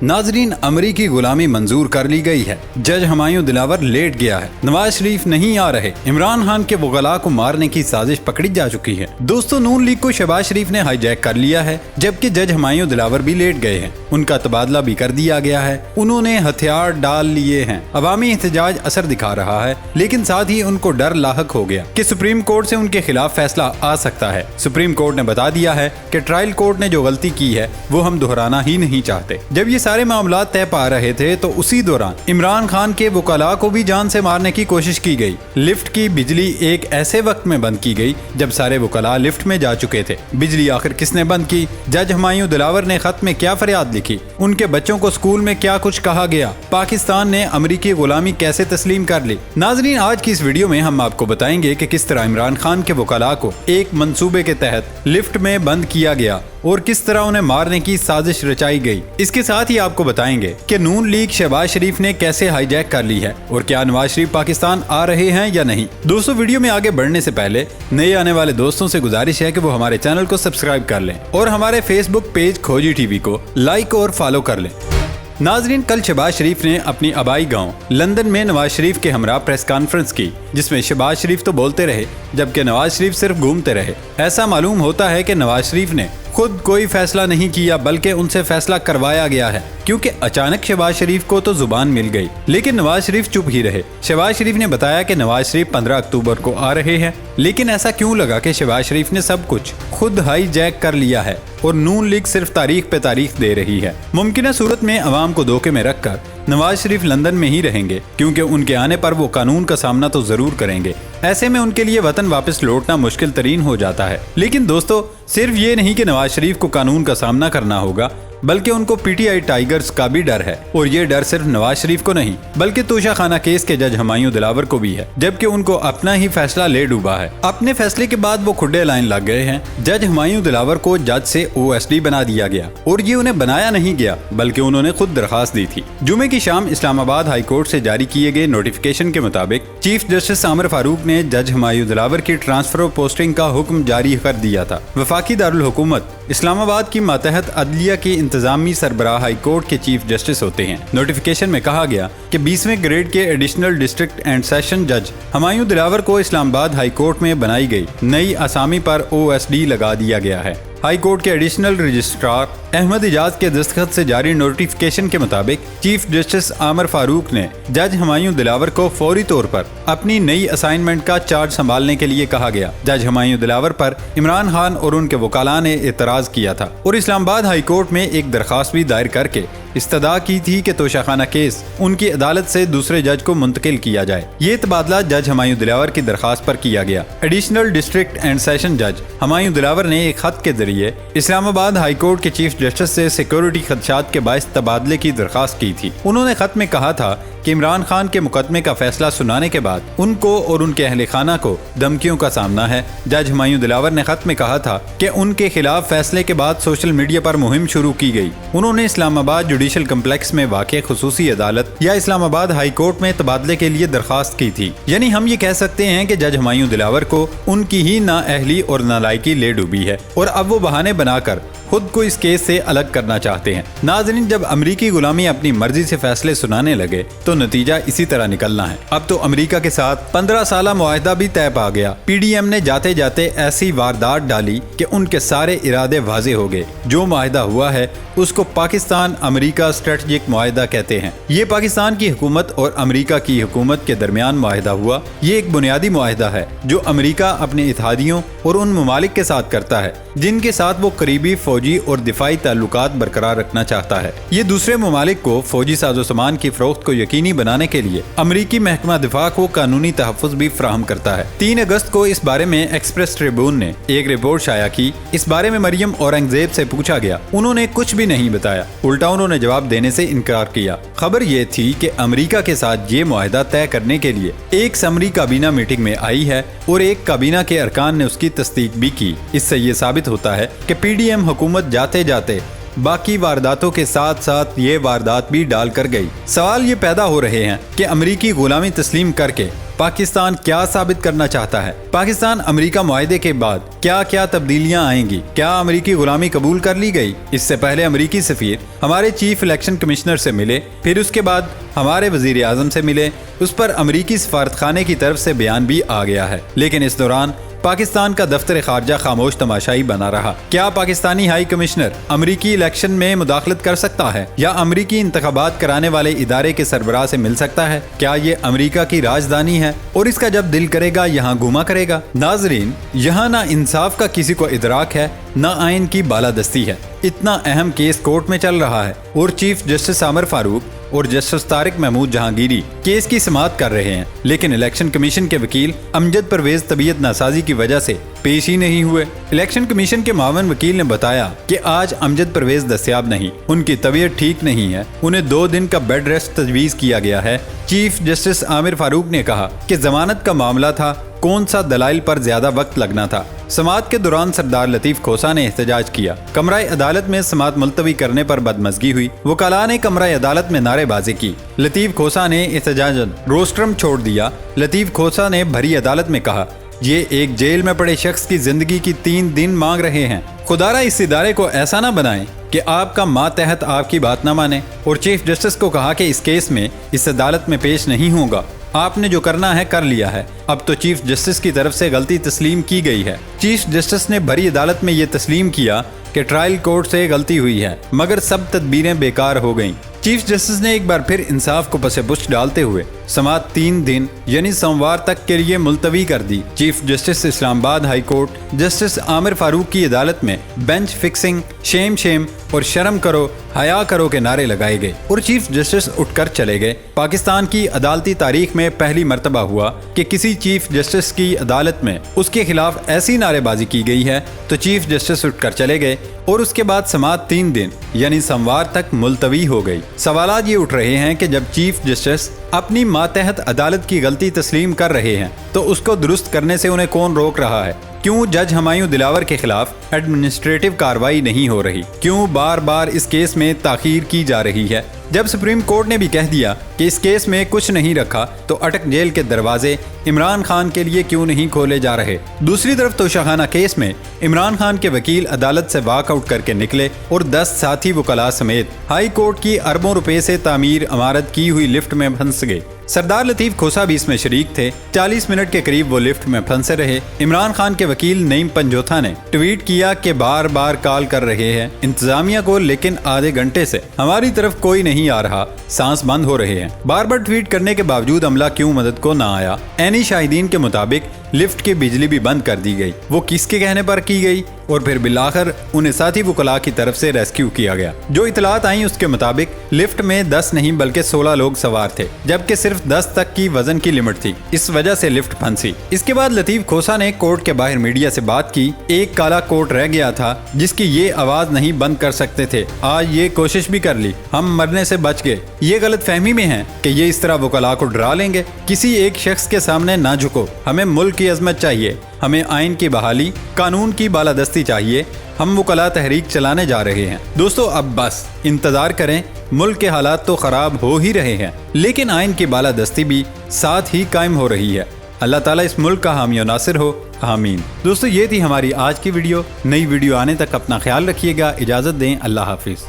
नाजरीन, अमरीकी गुलामी मंजूर कर ली गई है। जज हुमायूं दिलावर लेट गया है। नवाज शरीफ नहीं आ रहे। इमरान खान के वकला को मारने की साजिश पकड़ी जा चुकी है। दोस्तों, नून लीग को शहबाज शरीफ ने हाईजैक कर लिया है, जबकि जज हुमायूं दिलावर भी लेट गए हैं। उनका तबादला भी कर दिया गया है। उन्होंने हथियार डाल लिए हैं। अवामी एहतजाज असर दिखा रहा है, लेकिन साथ ही उनको डर लाहक हो गया कि सुप्रीम कोर्ट से उनके खिलाफ फैसला आ सकता है। सुप्रीम कोर्ट ने बता दिया है कि ट्रायल कोर्ट ने जो गलती की है वो हम दोहराना ही नहीं चाहते। जब ये सारे मामला तय पा रहे थे तो उसी दौरान इमरान खान के वकला को भी जान से मारने की कोशिश की गई। लिफ्ट की बिजली एक ऐसे वक्त में बंद की गई जब सारे वकला लिफ्ट में जा चुके थे। बिजली आखिर किसने बंद की? जज हुमायूं दिलावर ने खत में क्या फरियाद लिखी? उनके बच्चों को स्कूल में क्या कुछ कहा गया? पाकिस्तान ने अमरीकी गुलामी कैसे तस्लीम कर ली? नाजरीन, आज की इस वीडियो में हम आपको बताएंगे कि किस तरह इमरान खान के वकला को एक मंसूबे के तहत लिफ्ट में बंद किया गया और किस तरह उन्हें मारने की साजिश रचाई गई। इसके साथ ही आपको बताएंगे कि नून लीग शहबाज शरीफ ने कैसे हाईजैक कर ली है और क्या नवाज शरीफ पाकिस्तान आ रहे हैं या नहीं। दोस्तों, वीडियो में आगे बढ़ने से पहले नए आने वाले दोस्तों से गुजारिश है कि वो हमारे चैनल को सब्सक्राइब कर लें और हमारे फेसबुक पेज खोजी टीवी को लाइक और फॉलो कर लें। नाजरीन, कल शहबाज शरीफ ने अपनी आबाई गांव लंदन में नवाज शरीफ के हमरा प्रेस कॉन्फ्रेंस की, जिसमें शहबाज शरीफ तो बोलते रहे जबकि नवाज शरीफ सिर्फ घूमते रहे। ऐसा मालूम होता है कि नवाज शरीफ ने खुद कोई फैसला नहीं किया बल्कि उनसे फैसला करवाया गया है, क्योंकि अचानक शहबाज शरीफ को तो जुबान मिल गई लेकिन नवाज शरीफ चुप ही रहे। शहबाज शरीफ ने बताया कि नवाज शरीफ 15 अक्टूबर को आ रहे हैं, लेकिन ऐसा क्यों लगा कि शहबाज शरीफ ने सब कुछ खुद हाईजैक कर लिया है और नून लीग सिर्फ तारीख पे तारीख दे रही है। मुमकिन सूरत में अवाम को धोखे में रखकर नवाज शरीफ लंदन में ही रहेंगे, क्योंकि उनके आने पर वो कानून का सामना तो जरूर करेंगे। ऐसे में उनके लिए वतन वापस लौटना मुश्किल तरीन हो जाता है। लेकिन दोस्तों, सिर्फ ये नहीं कि नवाज शरीफ को कानून का सामना करना होगा, बल्कि उनको पीटीआई टाइगर्स का भी डर है। और ये डर सिर्फ नवाज शरीफ को नहीं बल्कि तोशाखाना केस के जज हुमायूं दिलावर को भी है, जबकि उनको अपना ही फैसला ले डूबा है। अपने फैसले के बाद वो खुड्डे लाइन लग गए हैं। जज हुमायूं दिलावर को जज से ओएसडी बना दिया गया और ये उन्हें बनाया नहीं गया बल्कि उन्होंने खुद दरखास्त दी थी। जुमे की शाम इस्लामाबाद हाई कोर्ट से जारी किए गए नोटिफिकेशन के मुताबिक चीफ जस्टिस आमिर फारूक ने जज हुमायूं दिलावर की ट्रांसफर और पोस्टिंग का हुक्म जारी कर दिया था। वफाकी दारुल हुकूमत इस्लामाबाद की मातहत अदलिया की इंतजामी सरबराह हाई कोर्ट के चीफ जस्टिस होते हैं। नोटिफिकेशन में कहा गया कि 20वें ग्रेड के एडिशनल डिस्ट्रिक्ट एंड सेशन जज हुमायूं दिलावर को इस्लामाबाद हाई कोर्ट में बनाई गई नई असामी पर ओएसडी लगा दिया गया है। हाई कोर्ट के एडिशनल रजिस्ट्रार अहमद इजाज के दस्तखत से जारी नोटिफिकेशन के मुताबिक चीफ जस्टिस आमिर फारूक ने जज हुमायूं दिलावर को फौरी तौर पर अपनी नई असाइनमेंट का चार्ज संभालने के लिए कहा गया। जज हुमायूं दिलावर पर इमरान खान और उनके वकाला ने एतराज किया था और इस्लामाबाद हाई कोर्ट में एक दरखास्त भी दायर करके इस्तदा की थी कि तोशाखाना केस उनकी अदालत से दूसरे जज को मुंतकिल किया जाए। ये तबादला जज हुमायूं दिलावर की दरखास्त पर किया गया। एडिशनल डिस्ट्रिक्ट एंड सेशन जज हुमायूं दिलावर ने एक खत के जरिए इस्लामाबाद हाई कोर्ट के चीफ जस्टिस से सिक्योरिटी खदशात के बायस तबादले की दरखास्त की थी। उन्होंने खत में कहा था कि इमरान खान के मुकदमे का फैसला सुनाने के बाद उनको और उनके अहले खाना को धमकियों का सामना है। जज हुमायूं दिलावर ने खत में कहा था कि उनके खिलाफ फैसले के बाद सोशल मीडिया पर मुहिम शुरू की गई। उन्होंने इस्लामाबाद जुडिशल कम्प्लेक्स में वाक़ खुसूसी अदालत या इस्लामाबाद हाई कोर्ट में तबादले के लिए दरखास्त की थी। यानी हम ये कह सकते हैं कि जज हुमायूं दिलावर को उनकी ही नाअहली और नालायकी ले डूबी है और अब वो बहाने बनाकर खुद को इस केस से अलग करना चाहते हैं। नाज़रीन, जब अमरीकी गुलामी अपनी मर्जी से फैसले सुनाने लगे तो नतीजा इसी तरह निकलना है। अब तो अमरीका के साथ 15 साला मुआहदा भी तय पा गया। पीडीएम ने जाते जाते ऐसी वारदात डाली कि उनके सारे इरादे वाज़े हो गए। जो मुआहदा हुआ है उसको पाकिस्तान अमरीका स्ट्रेटजिक मुआहदा कहते हैं। ये पाकिस्तान की हुकूमत और अमरीका की हुकूमत के दरमियान मुआहदा हुआ। ये एक बुनियादी मुआहदा है जो अमरीका अपने इत्तेहादियों और उन ममालिक के साथ करता है जिनके साथ वो करीबी फौजी और दिफाई ताल्लुकात बरकरार रखना चाहता है। ये दूसरे ममालिक को फौजी साजो सामान की फरोख्त को यकीनी बनाने के लिए अमरीकी महकमा दिफा को कानूनी तहफ़्फ़ुज़ भी फराहम करता है। 3 अगस्त को इस बारे में एक्सप्रेस ट्रिब्यून ने एक रिपोर्ट शाया की। इस बारे में मरियम औरंगजेब से पूछा गया, उन्होंने कुछ भी नहीं बताया, उल्टा उन्होंने जवाब देने से इनकार किया। खबर ये थी कि अमरीका के साथ ये मुआहदा तय करने के लिए एक समरी काबीना मीटिंग में आई है और एक काबीना के अरकान ने उसकी तस्दीक भी की। इससे ये साबित होता है कि पीडीएम हुकूमत जाते जाते बाकी वारदातों के साथ साथ ये वारदात भी डाल कर गई। सवाल ये पैदा हो रहे हैं कि अमरीकी गुलामी तस्लीम करके पाकिस्तान क्या साबित करना चाहता है? पाकिस्तान अमेरिका मुआहदे के बाद क्या क्या तब्दीलियां आएंगी? क्या अमेरिकी गुलामी कबूल कर ली गई? इससे पहले अमेरिकी सफीर हमारे चीफ इलेक्शन कमिश्नर से मिले, फिर उसके बाद हमारे वजीर आजम से मिले। उस पर अमेरिकी सफारतखाने की तरफ से बयान भी आ गया है, लेकिन इस दौरान पाकिस्तान का दफ्तर खारजा खामोश तमाशाई बना रहा। क्या पाकिस्तानी हाई कमिश्नर अमेरिकी इलेक्शन में मुदाखलत कर सकता है या अमेरिकी इंतखाबात कराने वाले इदारे के सरबराह से मिल सकता है? क्या ये अमेरिका की राजधानी है और इसका जब दिल करेगा यहाँ घूमा करेगा? नाजरीन, यहाँ ना इंसाफ का किसी को इदराक है, ना आइन की बालादस्ती है। इतना अहम केस कोर्ट में चल रहा है और चीफ जस्टिस आमिर फारूक और जस्टिस तारिक महमूद जहांगीरी केस की समाअत कर रहे हैं, लेकिन इलेक्शन कमीशन के वकील अमजद परवेज तबीयत नासाजी की वजह से पेश ही नहीं हुए। इलेक्शन कमीशन के मावन वकील ने बताया कि आज अमजद परवेज दस्तयाब नहीं, उनकी तबीयत ठीक नहीं है, उन्हें 2 दिन का बेड रेस्ट तजवीज़ किया गया है। चीफ जस्टिस आमिर फारूक ने कहा कि जमानत का मामला था, कौन सा दलाइल पर ज्यादा वक्त लगना था। समाअत के दौरान सरदार लतीफ खोसा ने एहतजाज किया। कमरा अदालत में समाअत मुलतवी करने पर बदमज़गी हुई। वकाला ने कमरा अदालत में नारेबाजी की। लतीफ खोसा ने एहतजाजन रोस्ट्रम छोड़ दिया। लतीफ खोसा ने भरी अदालत में कहा, ये एक जेल में पड़े शख्स की जिंदगी की 3 दिन मांग रहे हैं। खुदारा इस इदारे को ऐसा ना बनाएं कि आपका मातहत आपकी बात ना माने। और चीफ जस्टिस को कहा कि इस केस में इस अदालत में पेश नहीं होगा, आपने जो करना है कर लिया है। अब तो चीफ जस्टिस की तरफ से गलती तस्लीम की गई है। चीफ जस्टिस ने भरी अदालत में ये तस्लीम किया कि ट्रायल कोर्ट से गलती हुई है, मगर सब तदबीरें बेकार हो गईं। चीफ जस्टिस ने एक बार फिर इंसाफ को पसे-पुश डालते हुए समाअत 3 दिन यानी सोमवार तक के लिए मुलतवी कर दी। Chief justice Islamabad high court justice Aamir Farooq की अदालत में बेंच फिक्सिंग, शेम शेम और शर्म करो, हया करो के नारे लगाए गए और चीफ जस्टिस उठकर चले गए। पाकिस्तान की अदालती तारीख में पहली मर्तबा हुआ कि किसी चीफ जस्टिस की अदालत में उसके खिलाफ ऐसी नारेबाजी की गई है तो चीफ जस्टिस उठकर चले गए और उसके बाद समाअत 3 दिन यानी सोमवार तक मुलतवी हो गई। सवालात ये उठ रहे हैं कि जब चीफ जस्टिस अपनी मातहत अदालत की गलती तस्लीम कर रहे हैं तो उसको दुरुस्त करने से उन्हें कौन रोक रहा है? क्यों जज हुमायूं दिलावर के खिलाफ एडमिनिस्ट्रेटिव कार्रवाई नहीं हो रही? क्यों बार बार इस केस में ताखीर की जा रही है? जब सुप्रीम कोर्ट ने भी कह दिया कि इस केस में कुछ नहीं रखा तो अटक जेल के दरवाजे इमरान खान के लिए क्यों नहीं खोले जा रहे? दूसरी तरफ तोशाखाना केस में इमरान खान के वकील अदालत से वॉकआउट करके निकले और 10 साथी वकला समेत हाई कोर्ट की अरबों रुपए से तामीर इमारत की हुई लिफ्ट में फंस गए। सरदार लतीफ खोसा भी इसमें शरीक थे। 40 मिनट के करीब वो लिफ्ट में फंसे रहे। इमरान खान के वकील नईम पंजोथा ने ट्वीट किया कि बार बार कॉल कर रहे हैं इंतजामिया को, लेकिन आधे घंटे से हमारी तरफ कोई नहीं आ रहा, सांस बंद हो रहे हैं। बार बार ट्वीट करने के बावजूद अमला क्यों मदद को ना आया? ऐनी शाहिदीन के मुताबिक लिफ्ट की बिजली भी बंद कर दी गई। वो किसके कहने पर की गई? और फिर बिलाखिर उन्हें साथी वकला की तरफ से रेस्क्यू किया गया। जो इतलात आई उसके मुताबिक लिफ्ट में 10 नहीं बल्कि 16 लोग सवार थे, जबकि सिर्फ 10 तक की वजन की लिमिट थी। इस वजह से लिफ्ट फंसी। इसके बाद लतीफ खोसा ने कोर्ट के बाहर मीडिया से बात की। एक काला कोट रह गया था जिसकी ये आवाज नहीं बंद कर सकते थे, आज ये कोशिश भी कर ली, हम मरने से बच गए। ये गलत फहमी में है कि ये इस तरह वकला को डरा लेंगे। किसी एक शख्स के सामने ना झुको, हमें मुल्क की अजमत चाहिए, हमें आइन की बहाली, कानून की बालादस्ती चाहिए। हम वकला तहरीक चलाने जा रहे हैं। दोस्तों, अब बस इंतजार करें। मुल्क के हालात तो खराब हो ही रहे हैं, लेकिन आइन की बालादस्ती भी साथ ही कायम हो रही है। अल्लाह ताला इस मुल्क का हामी और नासिर हो, आमीन। दोस्तों, ये थी हमारी आज की वीडियो। नई वीडियो आने तक अपना ख्याल रखिएगा। इजाजत दें। अल्लाह हाफिज।